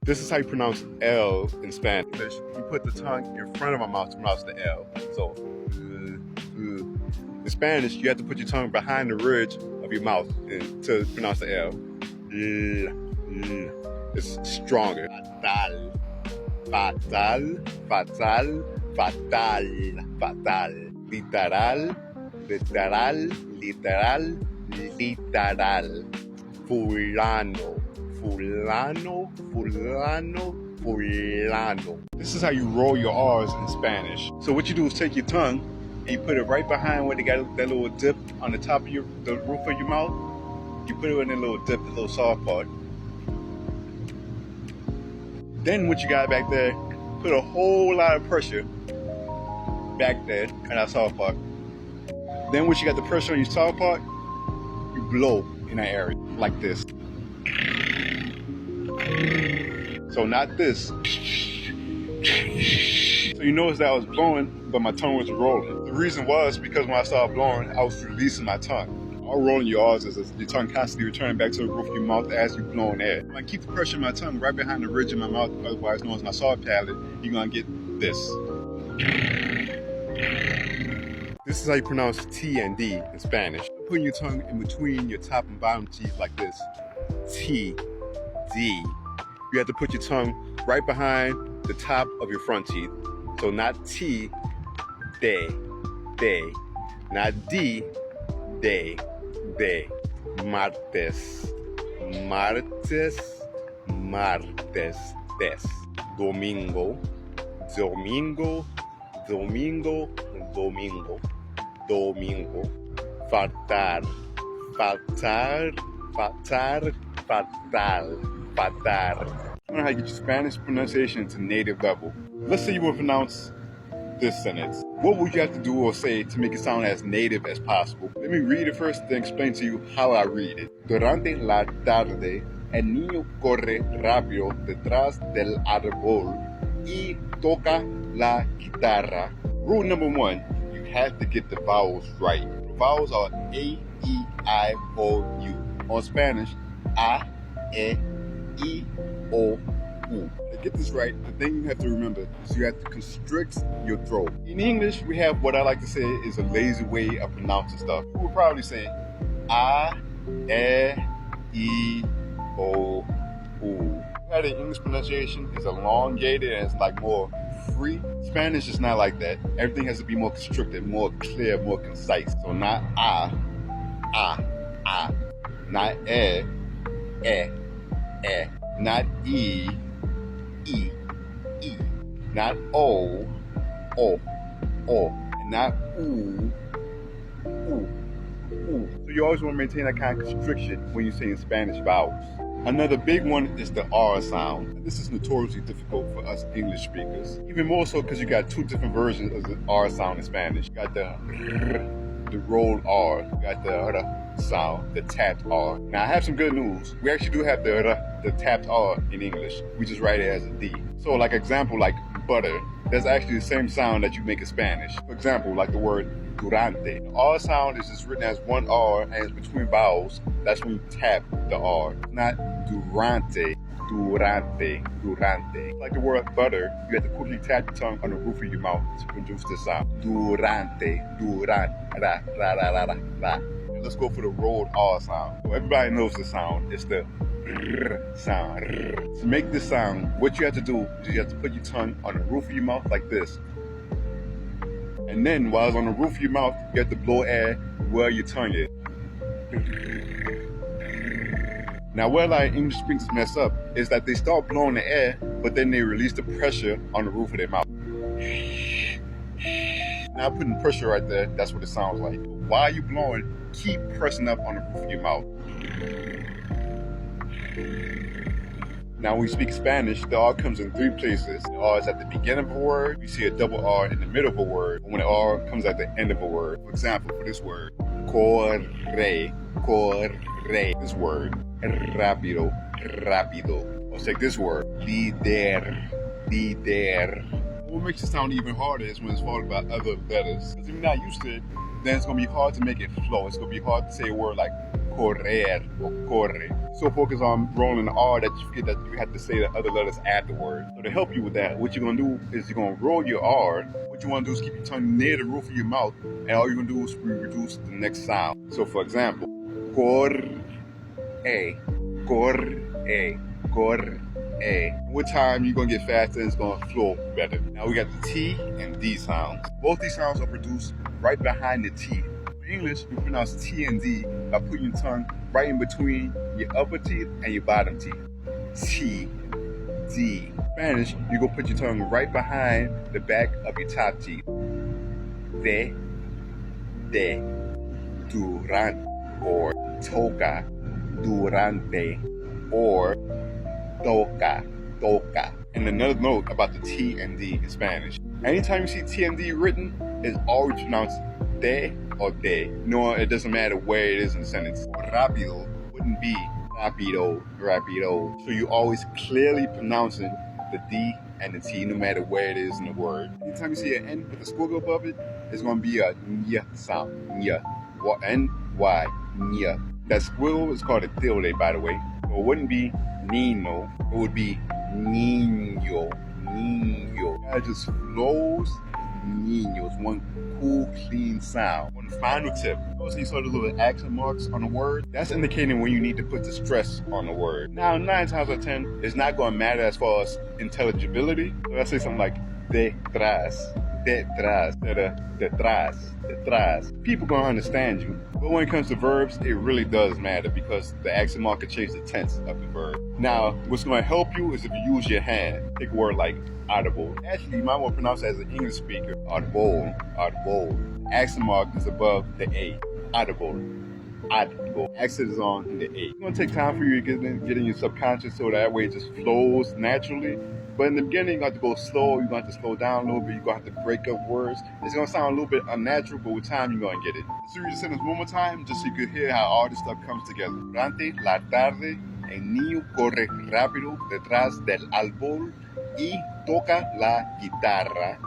This is how you pronounce L in Spanish. You put the tongue in front of my mouth to pronounce the L. So, in Spanish, you have to put your tongue behind the ridge of your mouth to pronounce the L. It's stronger. Fatal, fatal, fatal, fatal, fatal. Literal, literal, literal, literal. Fulano, fulano, fulano, fulano. This is how you roll your R's in Spanish. So what you do is take your tongue and you put it right behind where they got that little dip on the top of the roof of your mouth. You put it in a little dip, the little soft part. Then what you got back there, put a whole lot of pressure back there in that soft part. Then once you got the pressure on your soft part, you blow in that area like this. So not this. So you notice that I was blowing, but my tongue was rolling. The reason was because when I started blowing, I was releasing my tongue. All rolling your R's is your tongue constantly returning back to the roof of your mouth as you blowing air. When I keep the pressure in my tongue right behind the ridge of my mouth, otherwise known as my soft palate, you're gonna get this. This is how you pronounce T and D in Spanish. Putting your tongue in between your top and bottom teeth like this. T, D. You have to put your tongue right behind the top of your front teeth. So not T, de, de. Not D, de, de. Martes, martes, martes, des. Domingo, domingo, domingo, domingo, domingo. Faltar, faltar, faltar, fatal, fatal. Learn how to get your Spanish pronunciation to native level. Let's say you want to pronounce this sentence. What would you have to do or say to make it sound as native as possible? Let me read it first, then explain to you how I read it. Durante la tarde, el niño corre rápido detrás del árbol y toca la guitarra. Rule number 1, you have to get the vowels right. Vowels are A, E, I, O, U. On Spanish, A, E, I, O, U. To get this right, the thing you have to remember is you have to constrict your throat. In English, we have what I like to say is a lazy way of pronouncing stuff. We would probably say A, E, I, O, U. The English pronunciation is elongated and it's like more free. Spanish is not like that. Everything has to be more constricted, more clear, more concise. So not a, not e, not I, not o, and not u. So you always want to maintain that kind of constriction when you're saying Spanish vowels. Another big one is the R sound. This is notoriously difficult for us English speakers. Even more so because you got two different versions of the R sound in Spanish. You got the rolled R. You got the R sound, the tapped R. Now I have some good news. We actually do have the tapped R in English. We just write it as a D. So like example, like butter, that's actually the same sound that you make in Spanish. For example, like the word durante. The R sound is just written as one R and it's between vowels. That's when you tap the R. Not durante, durante, durante. Like the word butter, you have to quickly tap your tongue on the roof of your mouth to produce this sound. Durante, durante, ra, ra, ra, ra, ra, ra. Let's go for the rolled R sound. So everybody knows the sound. It's the R sound. R. To make this sound, what you have to do is you have to put your tongue on the roof of your mouth like this. And then while it's on the roof of your mouth, you have to blow air where your tongue is. Now where a lot of English speakers mess up is that they start blowing the air, but then they release the pressure on the roof of their mouth. Now putting pressure right there, that's what it sounds like. While you're blowing, keep pressing up on the roof of your mouth. Now when we speak Spanish, the R comes in 3 places. The R is at the beginning of a word. You see a double R in the middle of a word. When the R comes at the end of a word. For example, for this word, corre, corre. This word, rápido, rápido. Or take this word, líder, líder. What makes it sound even harder is when it's followed by other letters. Because if you're not used to it, then it's going to be hard to make it flow. It's going to be hard to say a word like correr or corre. so focus on rolling the R that you forget that you have to say the other letters afterwards. So to help you with that, what you're gonna do is you're gonna roll your R. What you wanna do is keep your tongue near the roof of your mouth, and all you're gonna do is reduce the next sound. So for example, cor, a, cor, a, cor, a. With time, you're gonna get faster and it's gonna flow better. Now we got the T and D sounds. Both these sounds are produced right behind the T. In English, you pronounce T and D by putting your tongue right in between your upper teeth and your bottom teeth. T, D. Spanish, you go put your tongue right behind the back of your top teeth. De, durante, or toca, durante, or toca, toca. And another note about the T and D in Spanish. Anytime you see T and D written, it's always pronounced de or de. No, it doesn't matter where it is in the sentence. Rápido wouldn't be rapido, rapido. So you're always clearly pronouncing the D and the T no matter where it is in the word. Anytime you see an N with a squiggle above it, it's going to be a nya sound. Nya. N-Y. Nya. That squiggle is called a tilde, by the way. So it wouldn't be Nino. It would be Niño. Niño. It just flows. Niño. It's one cool, clean sound. One final tip. Also, you saw the little accent marks on the word. That's indicating when you need to put the stress on the word. Now, 9 times out of 10, it's not going to matter as far as intelligibility. So let's say something like detrás, detrás, instead of detrás, detrás. People going to understand you. But when it comes to verbs, it really does matter because the accent mark can change the tense of the verb. Now, what's going to help you is if you use your hand. Take a word like audible. Actually, you might want to pronounce it as an English speaker. Audible, audible. Accent mark is above the A. Audible, audible. Accent is on the A. It's going to take time for you to get in your subconscious so that way it just flows naturally. But in the beginning, you got to go slow. You're going to have to slow down a little bit. You're going to have to break up words. It's going to sound a little bit unnatural, but with time, you're going to get it. Let's read the sentence one more time just so you can hear how all this stuff comes together. Durante la tarde, el niño corre rápido detrás del árbol y toca la guitarra.